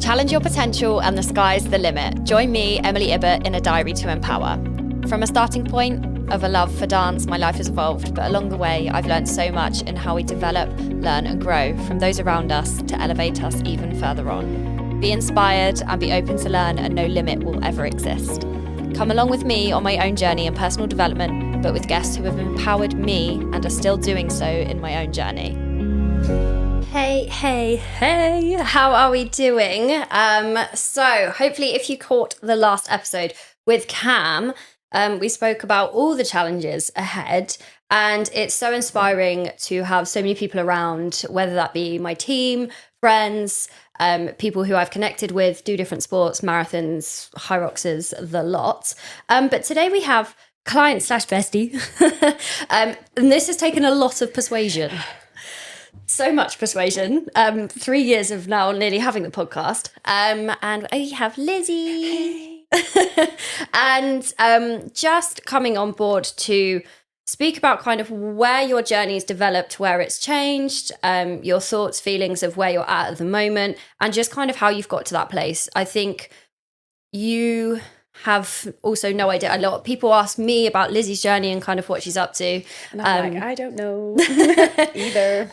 Challenge your potential and the sky's the limit. Join me, Emily Ibbott, in a diary to empower. From a starting point of a love for dance, my life has evolved, but along the way, I've learned so much in how we develop, learn and grow from those around us to elevate us even further on. Be inspired and be open to learn, and no limit will ever exist. Come along with me on my own journey in personal development, but with guests who have empowered me and are still doing so in my own journey. Hey, how are we doing? So hopefully if you caught the last episode with Cam, we spoke about all the challenges ahead, and it's so inspiring to have so many people around, whether that be my team, friends, people who I've connected with, do different sports, marathons, high roxes, the lot. But today we have client / bestie, and this has taken a lot of persuasion. So much persuasion. 3 years of now nearly having the podcast. And we have Lizzy. And just coming on board to speak about kind of where your journey's developed, where it's changed, your thoughts, feelings of where you're at the moment, and just kind of how you've got to that place. I think you have also no idea. A lot of people ask me about Lizzy's journey and kind of what she's up to. And I'm like, I don't know either.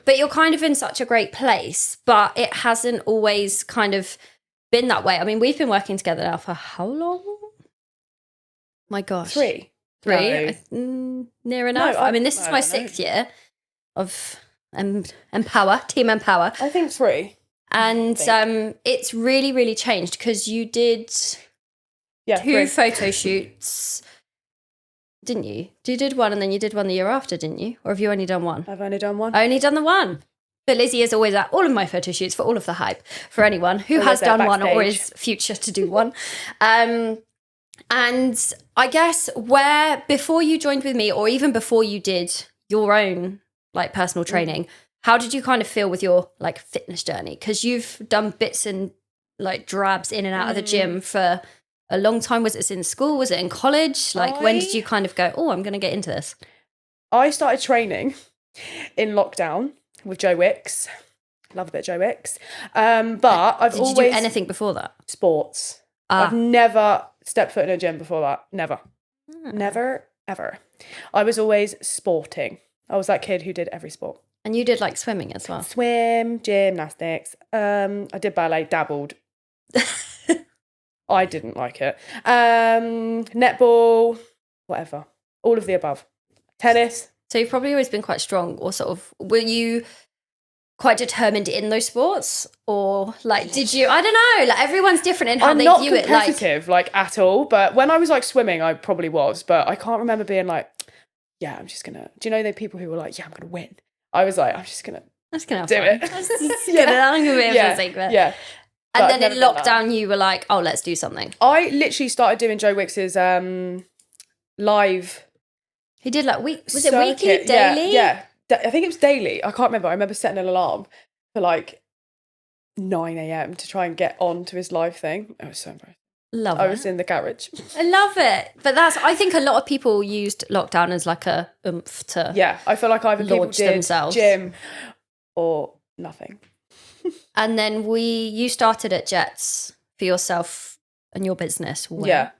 But you're kind of in such a great place, but it hasn't always kind of been that way. I mean, we've been working together now for how long? My gosh. Three. Near enough. No, I mean, this is my 6th year of Team Empower. I think 3. And it's really, really changed because you did... Yeah, 2 photo shoots, didn't you? You did one and then you did one the year after, didn't you? Or have you only done one? I've only done one. Only done the one. But Lizzy is always at all of my photo shoots for all of the hype for anyone who has done one or is future to do one. And I guess before you joined with me, or even before you did your own like personal training, how did you kind of feel with your like fitness journey? Because you've done bits and like drabs in and out of the gym for a long time. Was it in school? Was it in college? Like, when did you kind of go, oh, I'm going to get into this? I started training in lockdown with Joe Wicks. Love a bit of Joe Wicks. But I've always... Did you do anything before that? Sports. I've never stepped foot in a gym before that. Never. Never, ever. I was always sporting. I was that kid who did every sport. And you did like swimming as well? Swim, gymnastics. I did ballet, dabbled. I didn't like it. Netball, whatever. All of the above. Tennis. So you've probably always been quite strong, or sort of, were you quite determined in those sports? Or like, did you, I don't know, like everyone's different in how they view it. I'm not competitive, like at all. But when I was like swimming, I probably was. But I can't remember being like, yeah, I'm just going to, do you know the people who were like, yeah, I'm going to win? I was like, I'm just going to do it. I'm going to do it. Yeah. And then in lockdown, you were like, oh, let's do something. I literally started doing Joe Wicks's live. He did like was it weekly, daily? Yeah. I think it was daily. I can't remember. I remember setting an alarm for like 9 a.m. to try and get on to his live thing. It was so embarrassing. I was in the garage. I love it. But I think a lot of people used lockdown as like a oomph to I feel like either people did themselves. Gym or nothing. And then you started at Jets for yourself and your business. When? Yeah.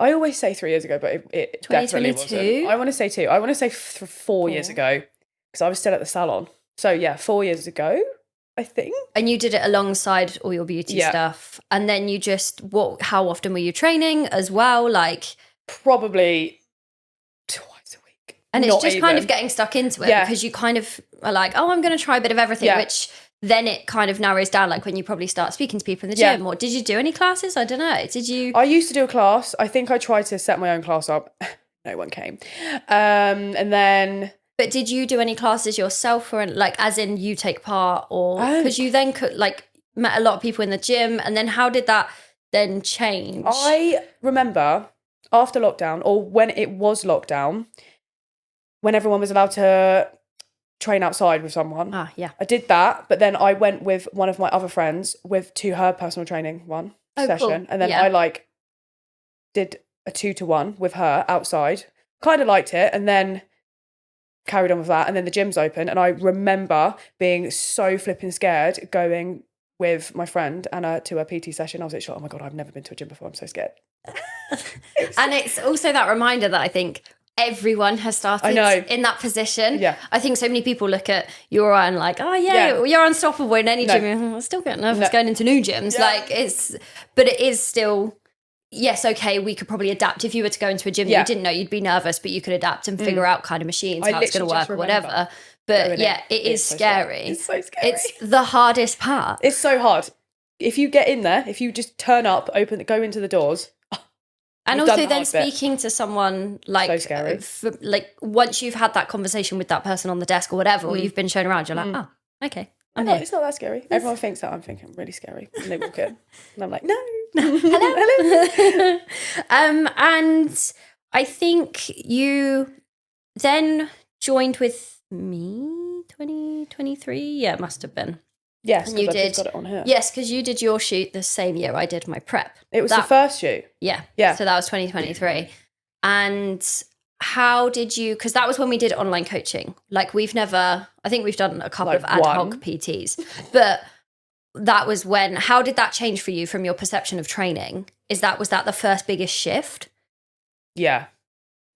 I always say 3 years ago, but it definitely wasn't. I want to say 2. I want to say 4 years ago, because I was still at the salon. So yeah, 4 years ago, I think. And you did it alongside all your beauty stuff. And then you just, how often were you training as well? Like probably twice a week. And it's just kind of getting stuck into it because you kind of are like, oh, I'm going to try a bit of everything, which then it kind of narrows down, like when you probably start speaking to people in the gym. Or did you do any classes? I don't know. Did you? I used to do a class. I think I tried to set my own class up. No one came. And then... But did you do any classes yourself, or like as in you take part, or because you then could like met a lot of people in the gym, and then how did that then change? I remember after lockdown, or when it was lockdown, when everyone was allowed to train outside with someone. I did that, but then I went with one of my other friends to her personal training session, cool. And then I like did a 2-to-1 with her outside. Kind of liked it, and then carried on with that. And then the gym's open. And I remember being so flipping scared going with my friend Anna to a PT session. I was literally, oh my God, I've never been to a gym before. I'm so scared. And it's also that reminder that I think everyone has started in that position. Yeah. I think so many people look at your and like, oh yeah, you're unstoppable in any gym. I still get nervous going into new gyms. Yeah. But it is still, yes, okay, we could probably adapt. If you were to go into a gym that you didn't know, you'd be nervous, but you could adapt and figure out kind of machines, how it's going to work or whatever. But yeah, it is scary. It's so scary. It's the hardest part. It's so hard. If you get in there, if you just turn up, go into the doors. And also then speaking to someone like, so scary. Once you've had that conversation with that person on the desk or whatever, or you've been shown around, you're like, oh, okay. It's not that scary. Everyone thinks that I'm thinking really scary. And they walk in. And I'm like, no. Hello. And I think you then joined with me 2023. Yeah, it must have been. Yes, because I just got it on here. Yes, because you did your shoot the same year I did my prep. It was the first shoot. Yeah. Yeah. So that was 2023. And how did you, because that was when we did online coaching. Like I think we've done a couple of ad hoc PTs, but that was how did that change for you from your perception of training? Was that the first biggest shift? Yeah.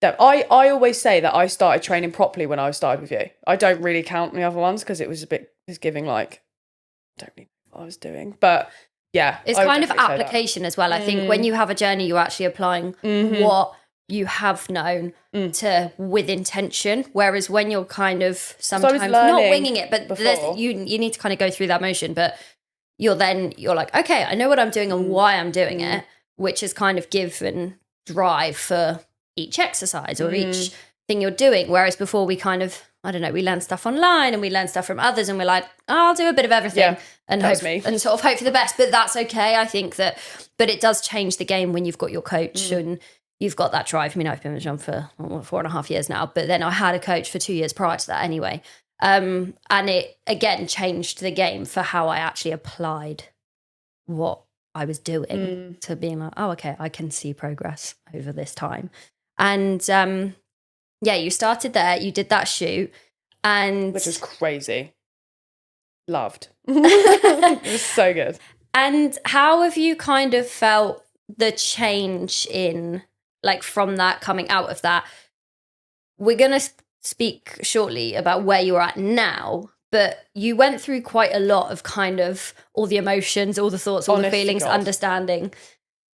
I always say that I started training properly when I started with you. I don't really count the other ones because it was giving like, I don't really know what I was doing, but yeah. It's kind of application as well. I think when you have a journey, you're actually applying what you have known to with intention. Whereas when you're kind of sometimes not winging it, but you need to kind of go through that motion, but you're like, okay, I know what I'm doing and why I'm doing it, which is kind of give and drive for each exercise or each thing you're doing. Whereas before we kind of, I don't know, we learn stuff online and we learn stuff from others and we're like, I'll do a bit of everything and sort of hope for the best. But that's okay. I think but it does change the game when you've got your coach and you've got that drive. I mean, I've been with John for 4.5 years now, but then I had a coach for 2 years prior to that anyway. And it again changed the game for how I actually applied what I was doing to being like, oh, okay, I can see progress over this time. And you started there, you did that shoot, which was crazy. Loved. It was so good. And how have you kind of felt the change in, like, from that, coming out of that? We're going to speak shortly about where you're at now, but you went through quite a lot of kind of all the emotions, all the thoughts, all the feelings, understanding.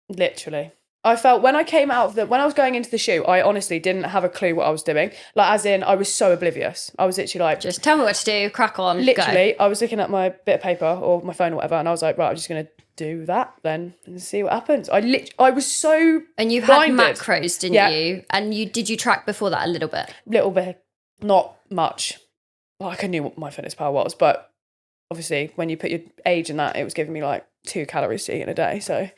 Literally. I felt when I came out when I was going into the shoot, I honestly didn't have a clue what I was doing. Like, as in, I was so oblivious. I was literally like, just tell me what to do, crack on, literally, go. I was looking at my bit of paper or my phone or whatever, and I was like, right, I'm just going to do that then and see what happens. I was so And you blinded. Had macros, didn't you? And did you track before that a little bit? Little bit, not much. Like, I knew what my fitness power was, but obviously when you put your age in that, it was giving me like 2 calories to eat in a day, so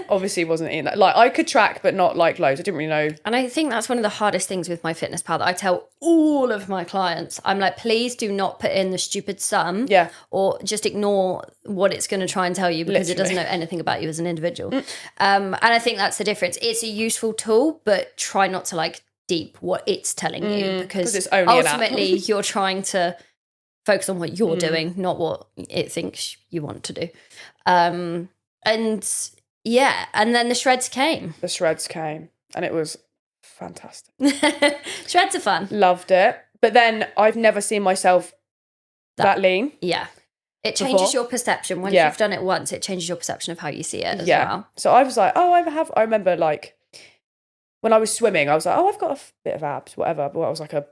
obviously wasn't eating that. Like, I could track but not like loads. I didn't really know. And I think that's one of the hardest things with my fitness pal that I tell all of my clients. I'm like, please do not put in the stupid sum, or just ignore what it's going to try and tell you, because it doesn't know anything about you as an individual. And I think that's the difference. It's a useful tool, but try not to like deep what it's telling you, because it's only ultimately you're trying to focus on what you're doing, not what it thinks you want to do. And then the shreds came. And it was fantastic. Shreds are fun. Loved it. But then I've never seen myself that lean. Yeah. It changes your perception. Once you've done it once, it changes your perception of how you see it as well. So I was like, I remember like when I was swimming, I was like, I've got a bit of abs, whatever. But I was like a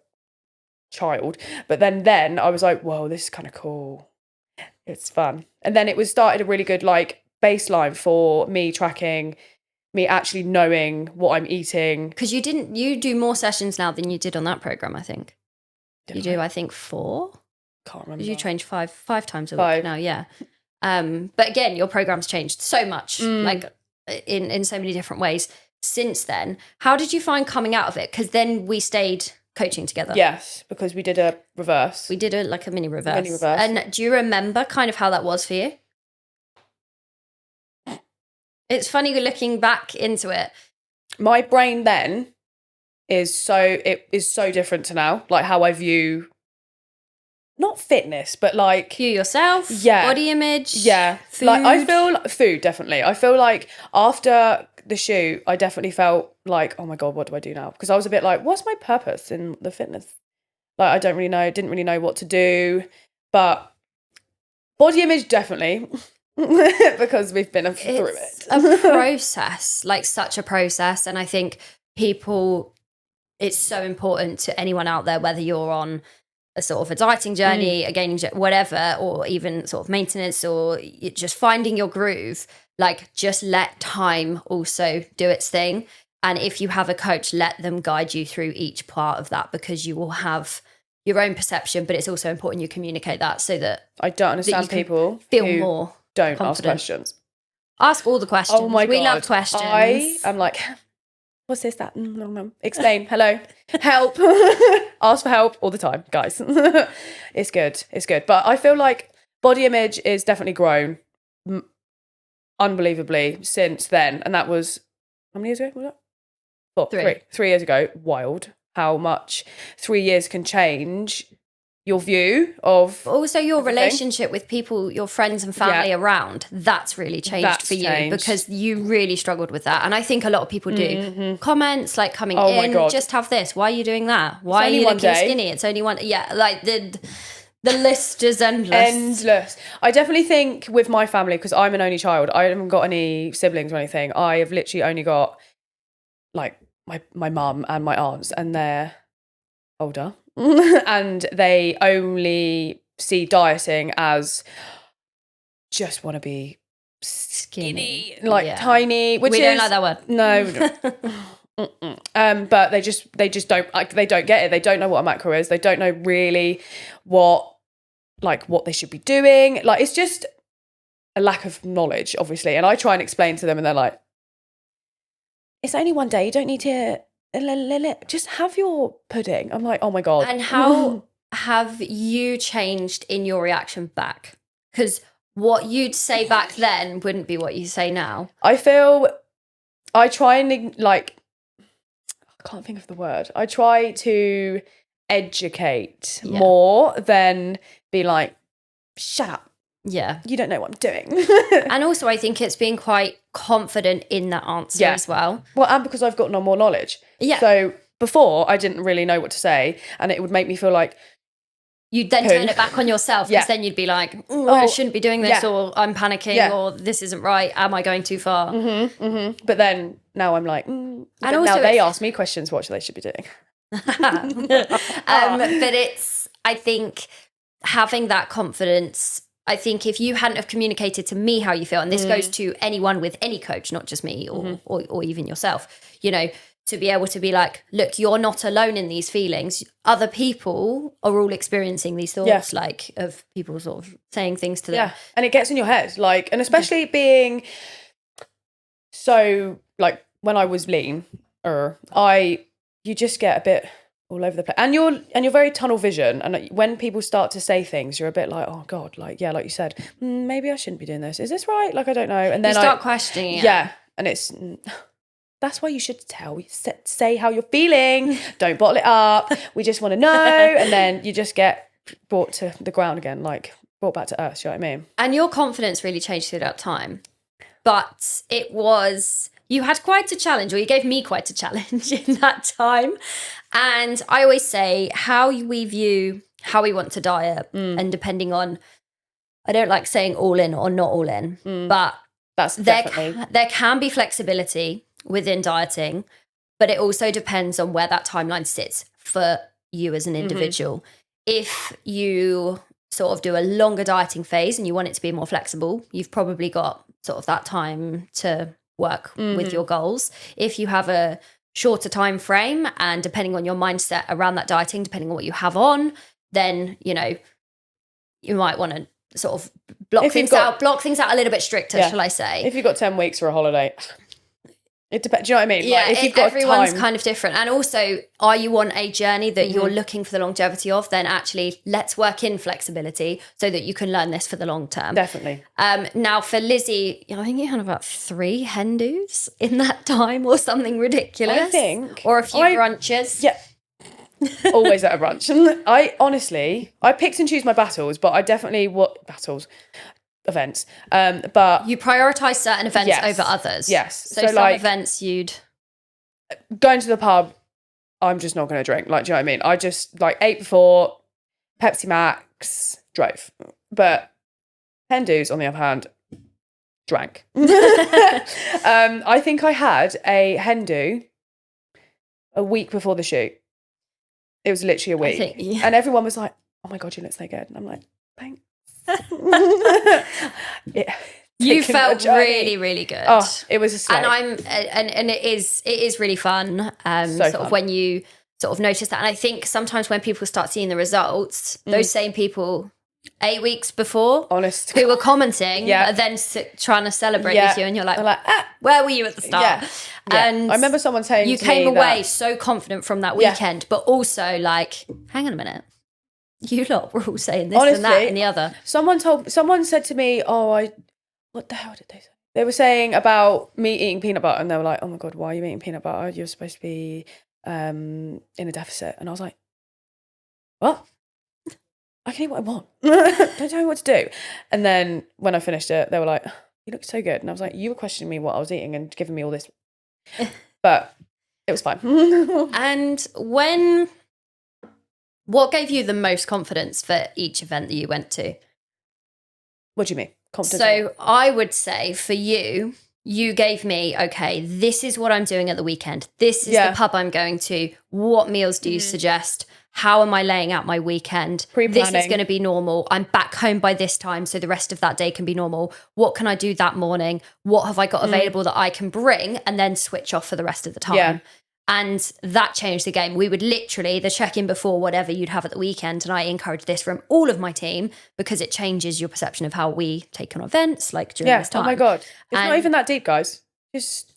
child. But then I was like, whoa, this is kind of cool. It's fun. And then it started a really good like baseline for me tracking, me actually knowing what I'm eating. Because you do more sessions now than you did on that program, I think. I think 4. Can't remember. You trained five times a week now, yeah. But again, your program's changed so much, like in so many different ways since then. How did you find coming out of it? Because then we stayed coaching together. Yes, because we did a reverse. We did a mini reverse. And do you remember kind of how that was for you? It's funny looking back into it. My brain then, is so different to now. Like how I view not fitness, but like You yourself, body image, food. Like I feel food, definitely. I feel like after the shoot, I definitely felt like, oh my God, what do I do now? Because I was a bit like, what's my purpose in the fitness? Like I didn't really know what to do. But body image, definitely. Because we've been through it. It's a process, like such a process. And I think it's so important to anyone out there, whether you're on a sort of a dieting journey, a gaining journey, whatever, or even sort of maintenance, or just finding your groove, like just let time also do its thing. And if you have a coach, let them guide you through each part of that, because you will have your own perception, but it's also important you communicate that so that I don't understand people feel who more don't confident. ask questions. Ask all the questions. Oh my God. We love questions. I am like, what's this, that? Explain. Hello. Help. Ask for help all the time, guys. It's good. But I feel like body image is definitely grown unbelievably since then. And that was, how many years ago was that? 3 years ago. Wild how much 3 years can change your view of also your everything. Relationship with people, your friends and family around. That's really changed for you, because you really struggled with that. And I think a lot of people do. Comments like coming in, just have this, why are you doing that, why are you looking skinny, it's only one, like the list is endless. I definitely think with my family, because I'm an only child, I haven't got any siblings or anything. I have literally only got like my mum and my aunts, and they're older. And they only see dieting as just want to be skinny, like tiny. Which we don't like that word. No. But they just don't, like, they don't get it. They don't know what a macro is. They don't know really what they should be doing. Like, it's just a lack of knowledge, obviously. And I try and explain to them, and they're like, it's only one day. You don't need to. Just have your pudding. I'm like, oh my God. And how have you changed in your reaction back? Because what you'd say back then wouldn't be what you say now. I feel I try and I can't think of the word. I try to educate more than be like, shut up. Yeah. You don't know what I'm doing. And also I think it's being quite confident in that answer as well. Well, and because I've got no more knowledge. Yeah. So before I didn't really know what to say, and it would make me feel like you'd then turn it back on yourself, because then you'd be like, I shouldn't be doing this, or I'm panicking, or this isn't right. Am I going too far? But then now I'm like, and also now they ask me questions, what they should be doing. But I think having that confidence, I think if you hadn't have communicated to me how you feel, and this goes to anyone with any coach, not just me or even yourself, to be able to be like, look, you're not alone in these feelings. Other people are all experiencing these thoughts, like of people sort of saying things to them. Yeah, and it gets in your head, like, and especially being so, like, when I was lean, you just get a bit all over the place, and you're very tunnel vision, and when people start to say things, you're a bit like, oh God, like, like you said, maybe I shouldn't be doing this. Is this right? Like, I don't know. And then you start questioning it. Yeah, and that's why you should say how you're feeling. Don't bottle it up. We just want to know. And then you just get brought to the ground again, like brought back to earth. You know what I mean? And your confidence really changed through that time. But you had quite a challenge, or you gave me quite a challenge in that time. And I always say how we view how we want to diet, and depending on, I don't like saying all in or not all in, but there can be flexibility within dieting, but it also depends on where that timeline sits for you as an individual. If you sort of do a longer dieting phase and you want it to be more flexible, you've probably got sort of that time to work with your goals. If you have a shorter time frame, and depending on your mindset around that dieting, depending on what you have on, then you might want to sort of block things out a little bit stricter, shall I say. If you've got 10 weeks for a holiday, It depends. Do you know what I mean? Yeah, like, if you've got everyone's time, kind of different. And also, are you on a journey that you're looking for the longevity of? Then actually, let's work in flexibility so that you can learn this for the long term. definitely. Now, for Lizzy, I think you had about 3 hen do's in that time or something ridiculous. I think. Or a few brunches. Yeah. Always at a brunch. I picked and choose my battles, but I definitely events. But you prioritize certain events over others. Yes. So some events you'd going to the pub, I'm just not going to drink. Like, do you know what I mean? I just ate before, Pepsi Max, drove. But hen do's on the other hand, drank. I think I had a hen do a week before the shoot. It was literally a week. And everyone was like, oh my God, you look so good. And I'm like, thanks. You felt really, really good. Oh, it was a slay. And it is really fun. Of when you sort of notice that. And I think sometimes when people start seeing the results, those same people 8 weeks before, who were commenting, are then trying to celebrate with you, and you're like, where were you at the start? Yeah. And I remember someone saying you came away so confident from that weekend, but also like, hang on a minute, you lot were all saying this and that and the other. Someone said to me, what the hell did they say? They were saying about me eating peanut butter, and they were like, oh my God, why are you eating peanut butter? You're supposed to be in a deficit. And I was like, what? I can eat what I want. Don't tell me what to do. And then when I finished it, they were like, you look so good. And I was like, you were questioning me what I was eating and giving me all this. But it was fine. And what gave you the most confidence for each event that you went to? What do you mean? Confidence? So I would say for you, you gave me, okay, this is what I'm doing at the weekend. This is the pub I'm going to. What meals do you suggest? How am I laying out my weekend? Pre-planning. This is going to be normal. I'm back home by this time, so the rest of that day can be normal. What can I do that morning? What have I got available that I can bring and then switch off for the rest of the time? Yeah. And that changed the game. We would literally, the check-in before whatever you'd have at the weekend, and I encourage this from all of my team because it changes your perception of how we take on events like during this time. Oh my God. It's not even that deep, guys. Just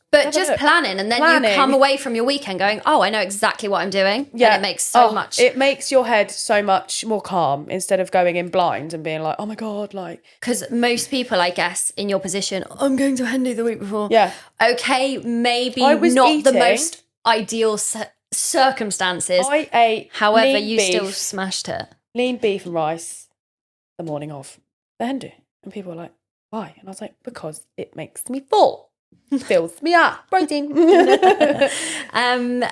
planning, and then you come away from your weekend going, oh, I know exactly what I'm doing. Yeah. And it makes so much. It makes your head so much more calm instead of going in blind and being like, oh my God, like. Because most people, I guess, in your position, I'm going to Hendy the week before. Yeah. Okay, maybe not the most ideal circumstances. I ate however, you still smashed it. Lean beef and rice the morning of the Hindu. And people were like, why? And I was like, because it makes me full. Fills me up. Protein. And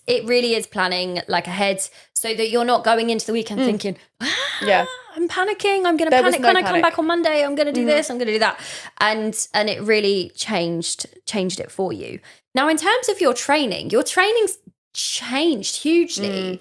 it really is planning like ahead so that you're not going into the weekend thinking, I'm panicking. I'm going to panic when I come back on Monday. I'm going to do this. I'm going to do that. And it really changed it for you. Now, in terms of your training's changed hugely.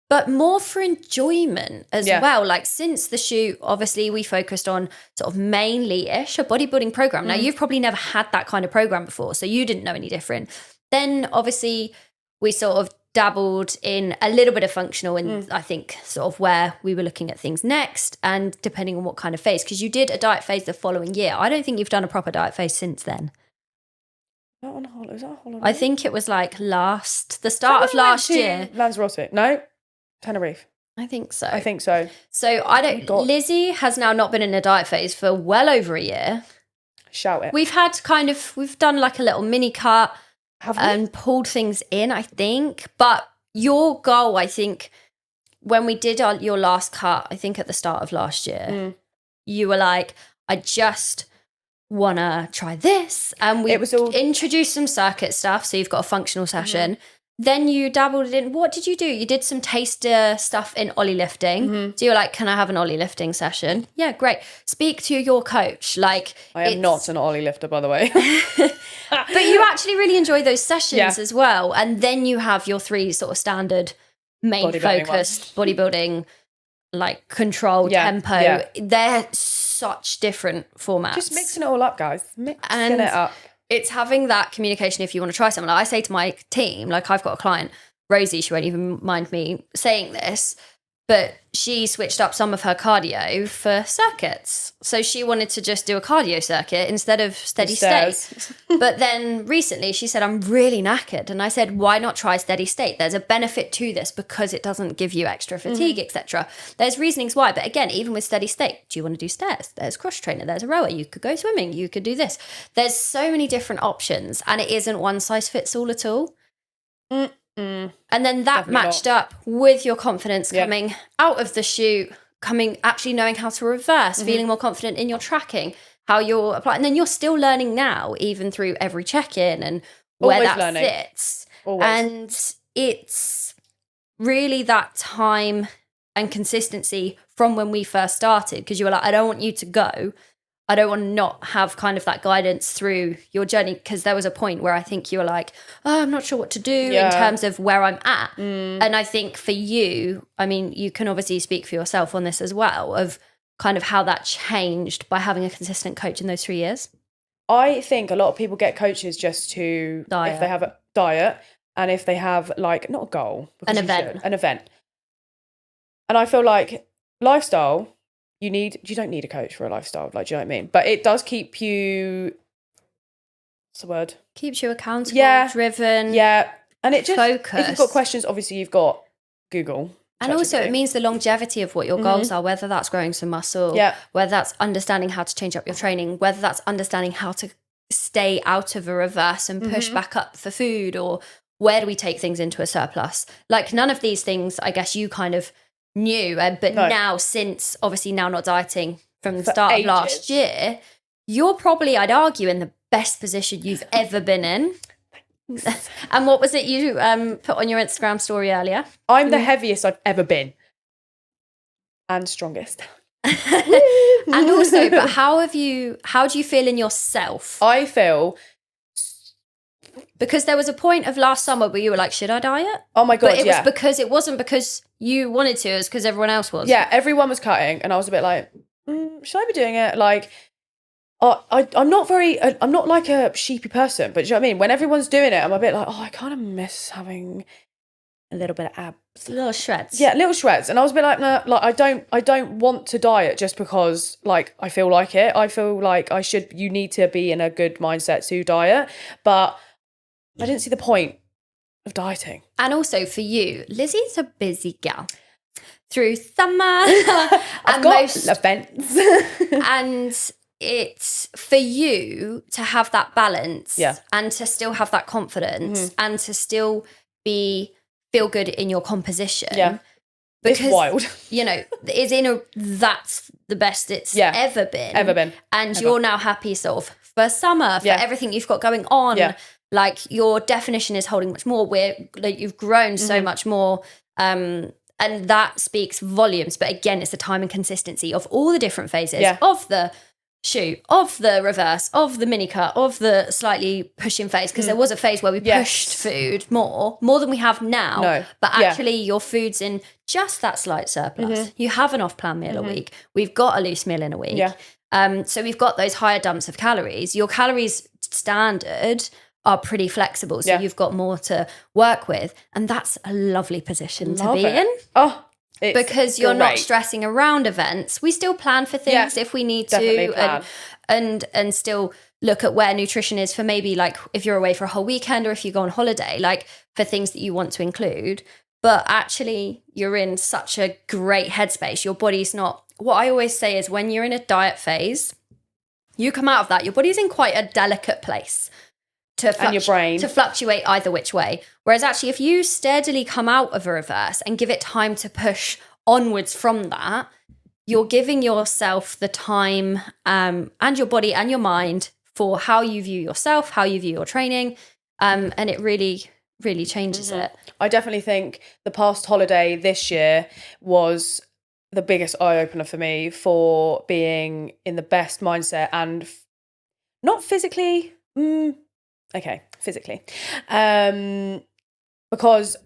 But more for enjoyment as well. Like since the shoot, obviously we focused on sort of mainly-ish a bodybuilding program. Now you've probably never had that kind of program before, so you didn't know any different. Then obviously we sort of dabbled in a little bit of functional and I think sort of where we were looking at things next and depending on what kind of phase, because you did a diet phase the following year. I don't think you've done a proper diet phase since then. Was that a holiday? I think it was like the start of last year. Lanzarote. No? Tenerife. I think so. So Lizzy has now not been in a diet phase for well over a year. Shout it. We've done like a little mini cut and pulled things in, I think. But your goal, I think, when we did your last cut, I think at the start of last year, you were like, I just want to try this. And we introduced some circuit stuff. So you've got a functional session. Then you dabbled in, what did you do? You did some taster stuff in Ollie lifting. So you're like, can I have an Ollie lifting session? Yeah, great. Speak to your coach. Like, I am not an Ollie lifter, by the way. But you actually really enjoy those sessions as well. And then you have your 3 sort of standard main focused bodybuilding, like control, tempo. Yeah. They're such different formats. Just mixing it all up, guys. Mixing it up. It's having that communication if you want to try something. Like I say to my team, like I've got a client, Rosie, she won't even mind me saying this. But she switched up some of her cardio for circuits. So she wanted to just do a cardio circuit instead of steady state. But then recently she said, I'm really knackered. And I said, why not try steady state? There's a benefit to this because it doesn't give you extra fatigue, etc. There's reasonings why. But again, even with steady state, do you want to do stairs? There's cross trainer, there's a rower. You could go swimming, you could do this. There's so many different options and it isn't one size fits all at all. And then that matched up with your confidence coming out of the shoot, actually knowing how to reverse, feeling more confident in your tracking, how you're applying. And then you're still learning now, even through every check-in and where Always that learning. fits. Always. And it's really that time and consistency from when we first started, because you were like, I don't want you to go. I don't want to not have kind of that guidance through your journey, because there was a point where I think you were like, oh, I'm not sure what to do in terms of where I'm at. And I think for you, I mean, you can obviously speak for yourself on this as well, of kind of how that changed by having a consistent coach in those 3 years. I think a lot of people get coaches just to, if they have a diet and if they have like, not a goal, an event. And I feel like lifestyle, you don't need a coach for a lifestyle, like, do you know what I mean? But it does keep you, what's the word? Keeps you accountable, driven. Yeah. And it just, focused. If you've got questions, obviously you've got Google. And also it means the longevity of what your goals are, whether that's growing some muscle, whether that's understanding how to change up your training, whether that's understanding how to stay out of a reverse and push back up for food, or where do we take things into a surplus? Like, none of these things, I guess you kind of knew, but now, since obviously now not dieting from the start of last year, you're probably, I'd argue, in the best position you've ever been in. And what was it you put on your Instagram story earlier? I'm the heaviest I've ever been. And strongest. And also, but how do you feel in yourself? I feel... Because there was a point of last summer where you were like, should I diet? Oh my God, but it wasn't because you wanted to, it was because everyone else was. Yeah, everyone was cutting and I was a bit like, should I be doing it? Like, I'm not like a sheepy person, but do you know what I mean? When everyone's doing it, I'm a bit like, I kind of miss having a little bit of abs. Little shreds. Yeah, little shreds. And I was a bit like, no, like I don't want to diet just because like I feel like it. I feel like you need to be in a good mindset to diet. But I didn't see the point of dieting. And also for you, Lizzie's a busy gal. Through summer. I've got events. And it's for you to have that balance and to still have that confidence and to still feel good in your composition. Yeah. Because, it's wild. You know, that's the best it's ever been. And you're now happy sort of for summer, for everything you've got going on. Yeah. Like, your definition is holding much more. You've grown so much more. And that speaks volumes. But again, it's the time and consistency of all the different phases of the shoot, of the reverse, of the mini cut, of the slightly pushing phase. Because there was a phase where we pushed food more than we have now. No. But actually your food's in just that slight surplus. You have an off-plan meal a week. We've got a loose meal in a week. Yeah. So we've got those higher dumps of calories. Your calories standard are pretty flexible. So you've got more to work with. And that's a lovely position to be in. Oh, because you're not stressing around events. We still plan for things if we need to, and still look at where nutrition is for maybe like if you're away for a whole weekend or if you go on holiday, like for things that you want to include. But actually you're in such a great headspace. Your body's not, what I always say is when you're in a diet phase, you come out of that, your body's in quite a delicate place. And your brain to fluctuate either which way. Whereas actually, if you steadily come out of a reverse and give it time to push onwards from that, you're giving yourself the time and your body and your mind for how you view yourself, how you view your training, and it really, really changes it. I definitely think the past holiday this year was the biggest eye-opener for me for being in the best mindset and not physically... physically. Because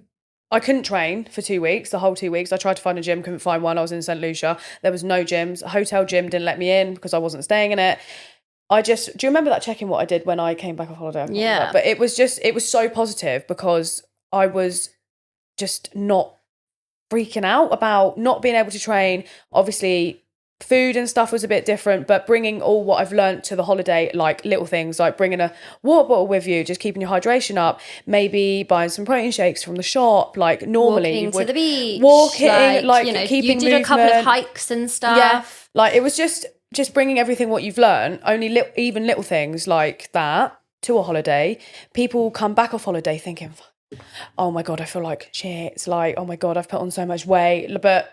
I couldn't train for 2 weeks, the whole 2 weeks. I tried to find a gym, couldn't find one. I was in St. Lucia. There was no gyms. A hotel gym didn't let me in because I wasn't staying in it. Do you remember that check-in what I did when I came back off holiday? Yeah. But it was so positive because I was just not freaking out about not being able to train. Obviously, food and stuff was a bit different, but bringing all what I've learned to the holiday, like little things like bringing a water bottle with you, just keeping your hydration up, maybe buying some protein shakes from the shop, like normally walking you would to the beach, like you know, keeping you did a couple of movement. hikes and stuff. Yeah, like it was just bringing everything what you've learned, only even little things like that to a holiday. People come back off holiday thinking, oh my God, I feel like shit. It's like, oh my God, I've put on so much weight, but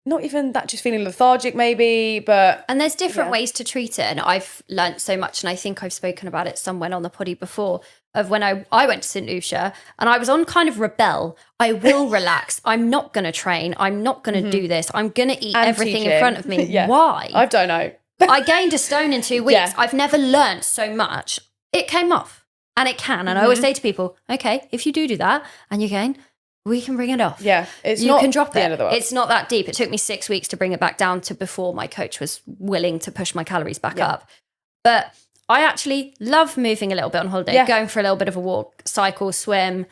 not even that, just feeling lethargic maybe, but... And there's different ways to treat it. And I've learnt so much, and I think I've spoken about it somewhere on the poddy before, of when I went to St. Lucia and I was on kind of rebel. I will relax. I'm not going to train. I'm not going to do this. I'm going to eat everything in front of me. Why? I don't know. I gained a stone in 2 weeks. Yeah. I've never learnt so much. It came off, and it can. And I always say to people, okay, if you do that and you gain, we can bring it off. Yeah, it's you not can drop the it. end of the world. It's not that deep. It took me 6 weeks to bring it back down to before my coach was willing to push my calories back up. But I actually love moving a little bit on holiday, going for a little bit of a walk, cycle, swim.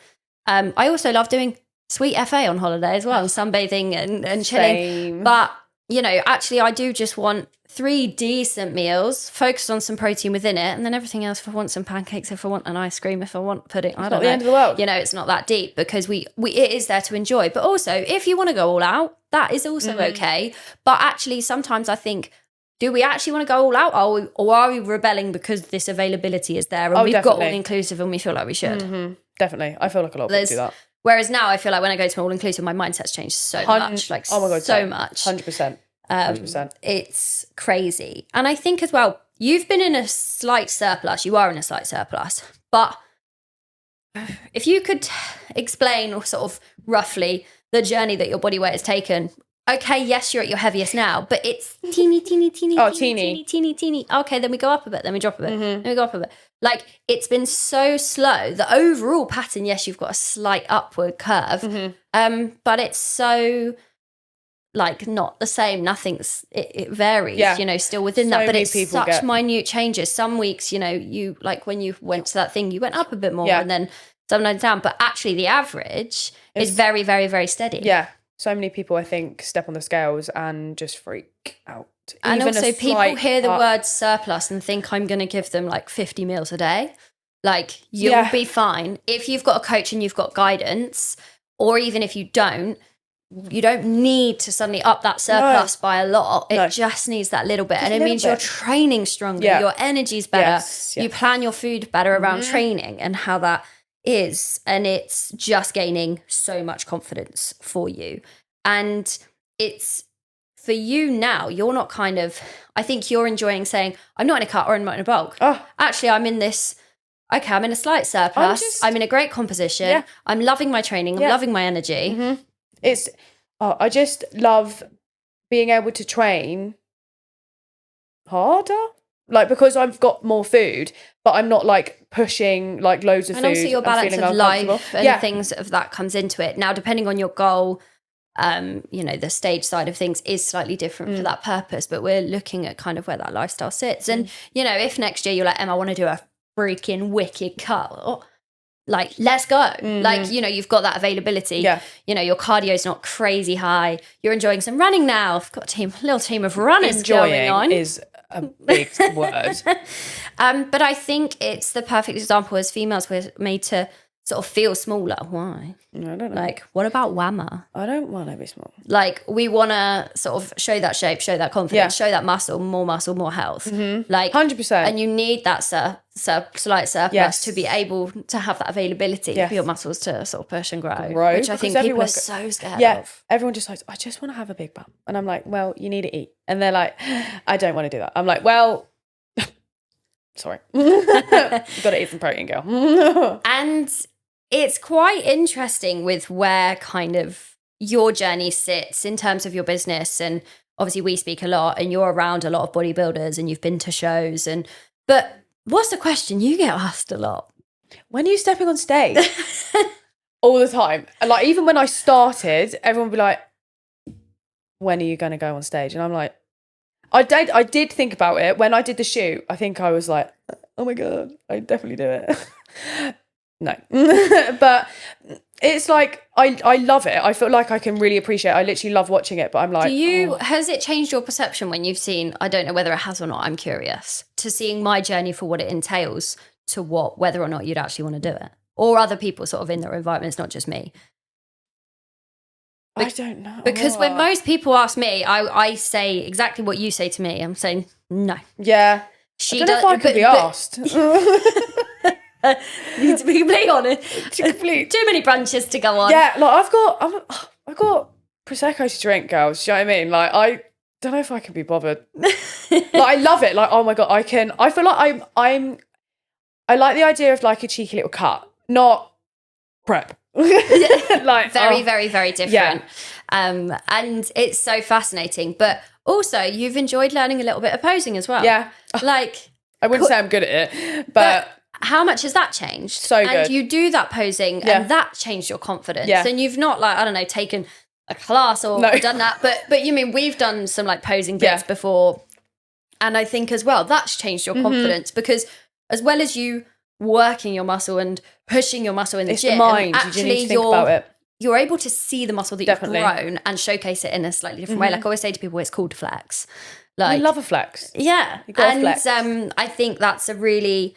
I also love doing sweet FA on holiday as well, and sunbathing and chilling. Same. But, you know, actually I do just want 3 decent meals, focused on some protein within it, and then everything else, if I want some pancakes, if I want an ice cream, if I want pudding, I don't know. It's not the end of the world. You know, it's not that deep, because it is there to enjoy. But also, if you want to go all out, that is also okay. But actually, sometimes I think, do we actually want to go all out, or are we rebelling because this availability is there and we've got all-inclusive and we feel like we should? Definitely. I feel like a lot of people do that. Whereas now I feel like when I go to all-inclusive, my mindset's changed so much. Like, oh my God, so much. 100%. 100%. It's crazy. And I think as well, you've been in a slight surplus. You are in a slight surplus. But if you could explain, or sort of roughly, the journey that your body weight has taken. Okay, yes, you're at your heaviest now, but it's teeny. Okay, then we go up a bit, then we drop a bit, then we go up a bit. Like, it's been so slow. The overall pattern, yes, you've got a slight upward curve, but it's so... like, not the same. It varies, you know, still within that, but it's such minute changes. Some weeks, you know, you, like when you went to that thing, you went up a bit more and then sometimes down, but actually the average is very, very, very steady. Yeah. So many people, I think, step on the scales and just freak out. And also people hear the word surplus and think I'm going to give them like 50 meals a day. Like, you'll be fine. If you've got a coach and you've got guidance, or even if you don't need to suddenly up that surplus by a lot. It just needs that little bit. And it means you're training stronger, your energy's better, you plan your food better around training and how that is. And it's just gaining so much confidence for you. And it's for you now, you're not kind of, I think you're enjoying saying, I'm not in a cut or I'm not in a bulk. Actually, I'm in this, okay, I'm in a slight surplus. I'm in a great composition. Yeah. I'm loving my training. I'm loving my energy. I just love being able to train harder, like, because I've got more food, but I'm not like pushing like loads of food. And also your balance of life and things of that comes into it. Now, depending on your goal, you know, the stage side of things is slightly different for that purpose, but we're looking at kind of where that lifestyle sits. And, you know, if next year you're like, Em, I want to do a freaking wicked cut, like, let's go. Like, you know, you've got that availability. Yeah. You know, your cardio's not crazy high. You're enjoying some running now. I've got a little team of runners going on. Is a big word. But I think it's the perfect example. As females, we're made to sort of feel smaller. Why? I don't know. Like, what about Whammer? I don't want to be small. Like, we want to sort of show that shape, show that confidence, show that muscle, more health. Like, 100%. And you need that slight surplus to be able to have that availability for your muscles to sort of push and grow. Which I think people are so scared of. Everyone just like, I just want to have a big bum. And I'm like, well, you need to eat. And they're like, I don't want to do that. I'm like, well, sorry. You've got to eat some protein, girl. And it's quite interesting with where kind of your journey sits in terms of your business. And obviously we speak a lot and you're around a lot of bodybuilders and you've been to shows. But what's the question you get asked a lot? When are you stepping on stage? All the time. And like, even when I started, everyone would be like, when are you going to go on stage? And I'm like, I did think about it. When I did the shoot, I think I was like, oh my God, I definitely do it. No. But It's like, I love it. I feel like I can really appreciate it. I literally love watching it, but I'm like, has it changed your perception when you've seen, I don't know whether it has or not, I'm curious, to seeing my journey for what it entails to whether or not you'd actually want to do it? Or other people sort of in their environment, it's not just me. I don't know. Because when most people ask me, I say exactly what you say to me. I'm saying, no. Yeah. I don't know if I could be asked. To be completely honest, too many branches to go on. Yeah, like I've got prosecco to drink, girls. Do you know what I mean? Like I don't know if I can be bothered. Like I love it. Like, oh my God, I feel like I like the idea of like a cheeky little cut, not prep. Like very, very, very different. Yeah. And it's so fascinating. But also you've enjoyed learning a little bit of posing as well. Yeah. Like I wouldn't say I'm good at it, but how much has that changed? So good. And you do that posing and that changed your confidence. Yeah. And you've not like, I don't know, taken a class or done that. But you mean we've done some like posing bits before. And I think as well, that's changed your confidence because as well as you working your muscle and pushing your muscle in the gym, the mind. Actually, you need to think about it. You're able to see the muscle that you've grown and showcase it in a slightly different way. Like I always say to people, it's called flex. Like, I love a flex. Yeah. You got a flex. I think that's a really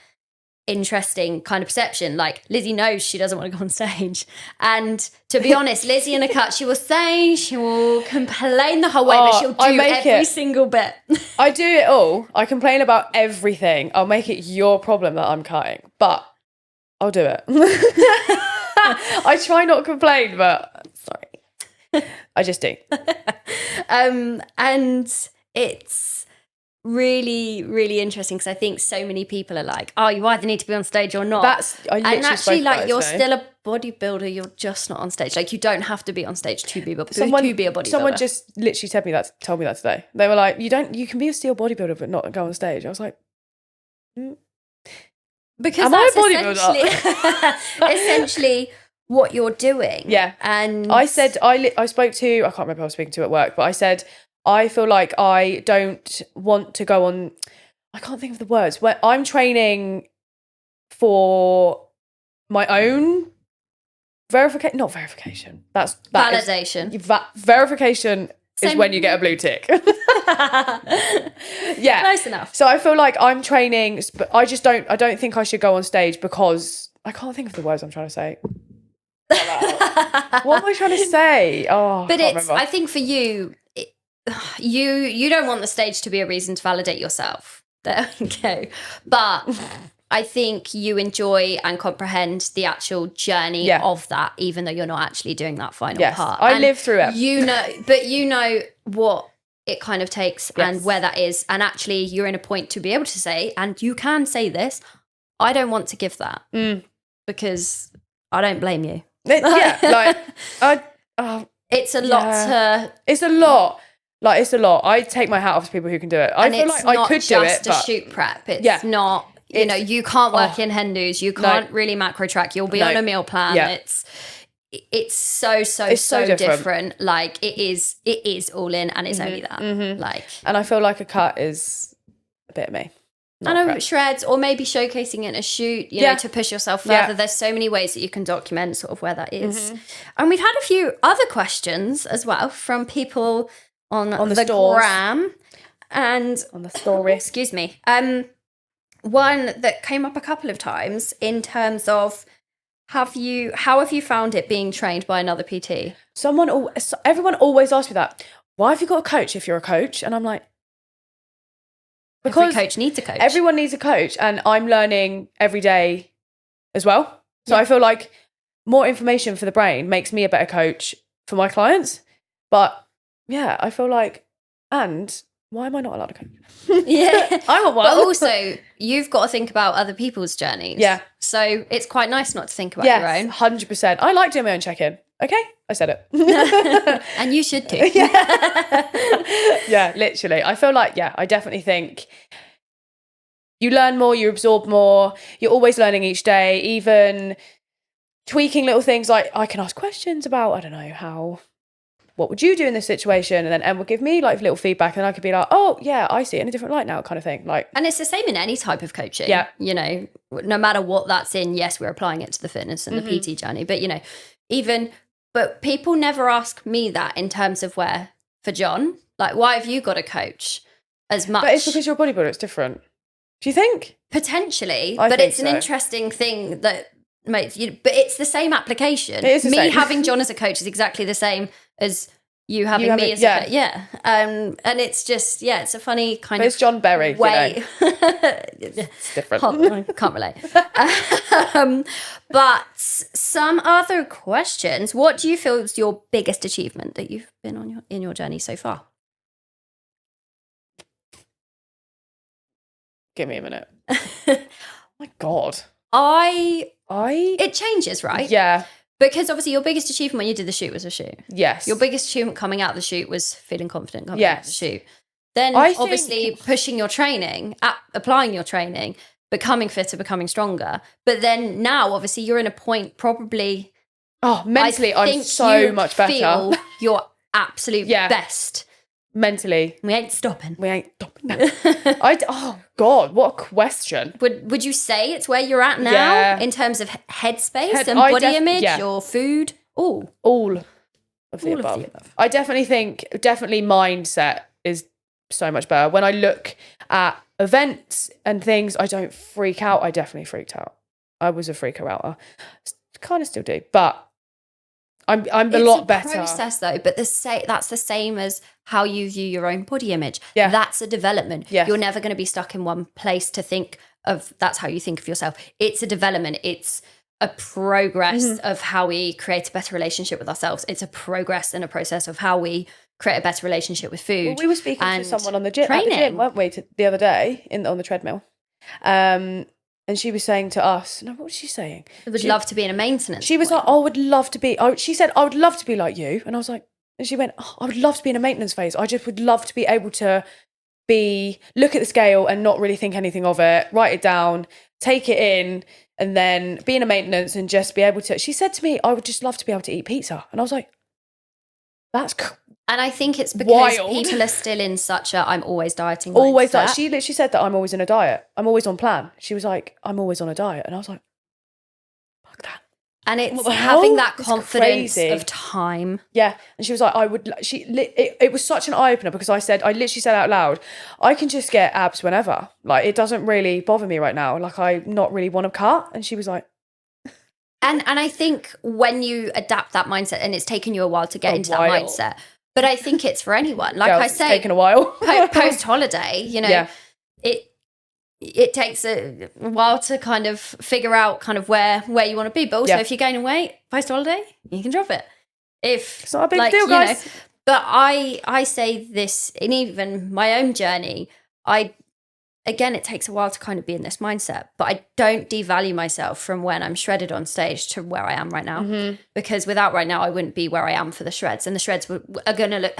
interesting kind of perception. Like Lizzy knows she doesn't want to go on stage. And to be honest, Lizzy in a cut, she will say, she will complain the whole way, but she'll do every single bit. I do it all. I complain about everything. I'll make it your problem that I'm cutting, but I'll do it. I try not to complain, but sorry. I just do. And it's really, really interesting because I think so many people are like, oh, you either need to be on stage or not. And actually, like, you're still a bodybuilder, you're just not on stage. Like, you don't have to be on stage to be a bodybuilder. Someone just literally told me that today. They were like, you can be a still bodybuilder but not go on stage. I was like, because that's essentially what you're doing. Yeah. And I said, I spoke to, I can't remember who I was speaking to at work, but I said, I feel like I don't want to go on, I can't think of the words, where I'm training for my own verification. Validation. Verification is when you get a blue tick. Yeah. Close enough. So I feel like I'm training, but I don't think I should go on stage because I can't think of the words I'm trying to say. What am I trying to say? Oh, but I think for you, you don't want the stage to be a reason to validate yourself. There we go. But I think you enjoy and comprehend the actual journey of that, even though you're not actually doing that final part. I live through it. You know what it kind of takes and where that is. And actually you're in a point to be able to say, and you can say this, I don't want to give that because I don't blame you. It's a lot It's a lot. Like, it's a lot. I take my hat off to people who can do it. I feel like I could do it, but... it's not just a shoot prep. It's not... You know, you can't work in Hindus. You can't really macro track. You'll be on a meal plan. Yeah. It's so different. Like, it is all in and it's only that. Like, and I feel like a cut is a bit of me. I know, shreds, or maybe showcasing it in a shoot, you know, to push yourself further. Yeah. There's so many ways that you can document sort of where that is. And we've had a few other questions as well from people on the gram and on the story. Excuse me. One that came up a couple of times in terms of how have you found it being trained by another PT? Everyone always asks me that. Why have you got a coach if you're a coach? And I'm like, because every coach needs a coach. Everyone needs a coach, and I'm learning every day as well. So I feel like more information for the brain makes me a better coach for my clients. But yeah, I feel like, and why am I not allowed a coach? Yeah, I want one. But also, you've got to think about other people's journeys. Yeah. So it's quite nice not to think about your own. 100%. I like doing my own check-in. Okay, I said it. And you should too. Yeah, literally. I feel like, I definitely think you learn more, you absorb more. You're always learning each day, even tweaking little things. Like, I can ask questions about, I don't know, what would you do in this situation? And then Em will give me like little feedback and I could be like, oh yeah, I see it in a different light now, kind of thing. Like, and it's the same in any type of coaching. Yeah. You know, no matter what that's in, yes, we're applying it to the fitness and the PT journey. But, you know, even, but people never ask me that in terms of where for John. Like, why have you got a coach as much? But it's because you're a bodybuilder, it's different. Do you think? Potentially, I but think it's an so. interesting thing that makes you, but it's the same application. It is the me same. having John as a coach is exactly the same as you having me as a coach. Yeah. And it's just, it's a funny kind But it's John Berry, way. It's different. I can't relate. But some other questions. What do you feel is your biggest achievement that you've been on in your journey so far? Give me a minute. My God. It changes, right? Yeah. Because obviously your biggest achievement when you did the shoot was a shoot. Yes. Your biggest achievement coming out of the shoot was feeling confident coming out of the shoot. Then obviously pushing your training, applying your training, becoming fitter, becoming stronger. But then now obviously you're in a point probably... Oh, mentally I'm so much better. Feel your absolute best. Mentally. We ain't stopping. Oh God, what a question. Would you say it's where you're at now in terms of headspace and body image or food? All of the above. I definitely think mindset is so much better. When I look at events and things, I don't freak out. I definitely freaked out. I was a freaker outer. Kind of still do, but I'm a lot better. It's a process though, but that's the same as how you view your own body image. Yeah. That's a development. Yes. You're never going to be stuck in one place to think of that's how you think of yourself. It's a development. It's a progress of how we create a better relationship with ourselves. It's a progress and a process of how we create a better relationship with food. Well, we were speaking to someone on the gym, weren't we, the other day on the treadmill. And she was saying to us, what was she saying? I would love to be in a maintenance. She was like, I would love to be, she said, I would love to be like you. And I was like, and she went, I would love to be in a maintenance phase. I just would love to be able to look at the scale and not really think anything of it, write it down, take it in, and then be in a maintenance and just be able to, she said to me, I would just love to be able to eat pizza. And I was like, that's and I think it's because people are still in such a I'm always dieting mindset. Always like, she literally said that I'm always in a diet. I'm always on plan. She was like, I'm always on a diet. And I was like, fuck that. And it's having that confidence of time. Yeah. And she was like, it was such an eye-opener because I literally said out loud, I can just get abs whenever. Like, it doesn't really bother me right now. Like, I not really want to cut. And she was like, And I think when you adapt that mindset, and it's taken you a while to get into that mindset, but I think it's for anyone. Like I say, it's taken a while. Post-holiday, it takes a while to kind of figure out kind of where you want to be. But also, if you're gaining weight post-holiday, you can drop it. It's not a big deal, guys. But I say this, in even my own journey, again, it takes a while to kind of be in this mindset, but I don't devalue myself from when I'm shredded on stage to where I am right now. Because without right now, I wouldn't be where I am for the shreds. And the shreds are going to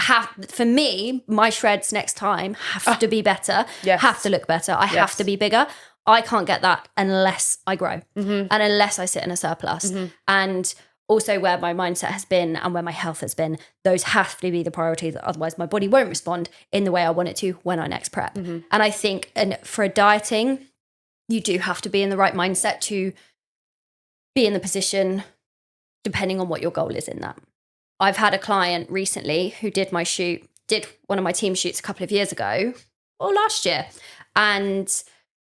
for me, my shreds next time have to be better, have to look better. I have to be bigger. I can't get that unless I grow and unless I sit in a surplus. And also where my mindset has been and where my health has been, those have to be the priorities. Otherwise, my body won't respond in the way I want it to when I next prep. And I think for dieting, you do have to be in the right mindset to be in the position, depending on what your goal is in that. I've had a client recently who did one of my team shoots a couple of years ago, or last year. And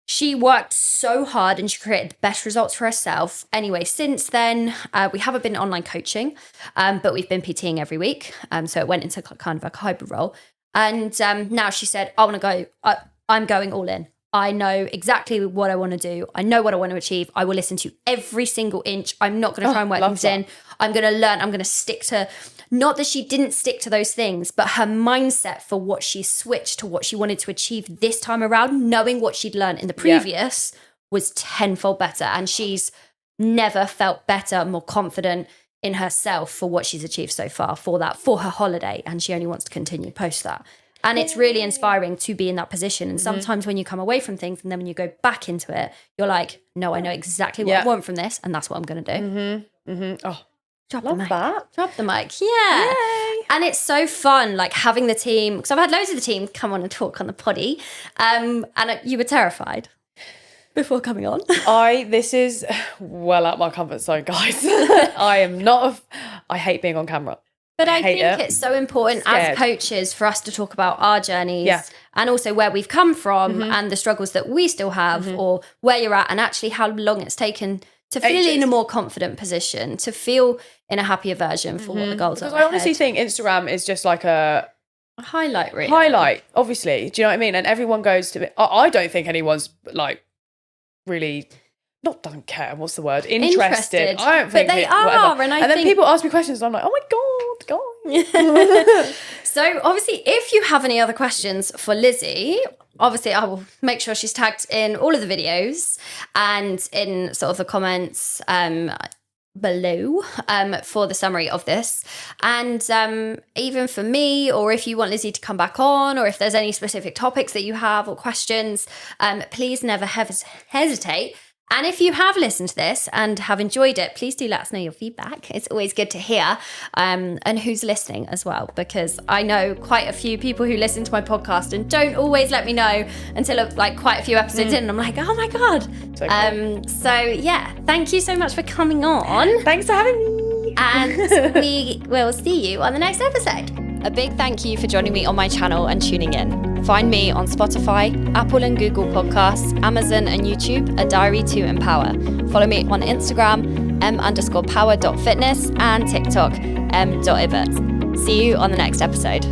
she worked so hard and she created the best results for herself. Anyway, since then, we haven't been online coaching, but we've been PTing every week. So it went into kind of a hybrid role. And now she said, I want to go, I'm going all in. I know exactly what I want to do. I know what I want to achieve. I will listen to every single inch. I'm not going to try and work things in. I'm going to learn. I'm going to stick to, not that she didn't stick to those things, but her mindset for what she switched to what she wanted to achieve this time around, knowing what she'd learned in the previous was tenfold better. And she's never felt better, more confident in herself for what she's achieved so far for her holiday. And she only wants to continue post that. And it's really inspiring to be in that position. And sometimes when you come away from things and then when you go back into it, you're like, no, I know exactly what I want from this. And that's what I'm going to do. Oh, drop the mic. Drop the mic. Yeah. Yay. And it's so fun, like having the team, because I've had loads of the team come on and talk on the poddy. And you were terrified. before coming on? This is well out my comfort zone, guys. I hate being on camera. But I think it's so important as coaches for us to talk about our journeys and also where we've come from and the struggles that we still have or where you're at and actually how long it's taken to feel in a more confident position, to feel in a happier version for what the goals are. Because I honestly think Instagram is just like a highlight reel. Highlight, obviously. Do you know what I mean? And everyone goes to it. I don't think anyone's like really... Not don't care. What's the word? Interested. I don't think. But they are, whatever. and then people ask me questions. And I'm like, oh my god. So obviously, if you have any other questions for Lizzy, obviously I will make sure she's tagged in all of the videos and in sort of the comments below for the summary of this. And even for me, or if you want Lizzy to come back on, or if there's any specific topics that you have or questions, please never hesitate. And if you have listened to this and have enjoyed it, please do let us know your feedback. It's always good to hear and who's listening as well, because I know quite a few people who listen to my podcast and don't always let me know until like quite a few episodes in. And I'm like, oh my God. So cool. So yeah, thank you so much for coming on. Thanks for having me. And we will see you on the next episode. A big thank you for joining me on my channel and tuning in. Find me on Spotify, Apple and Google Podcasts, Amazon and YouTube at Diary to Empower. Follow me on Instagram, m_power.fitness and TikTok, m.ibert. See you on the next episode.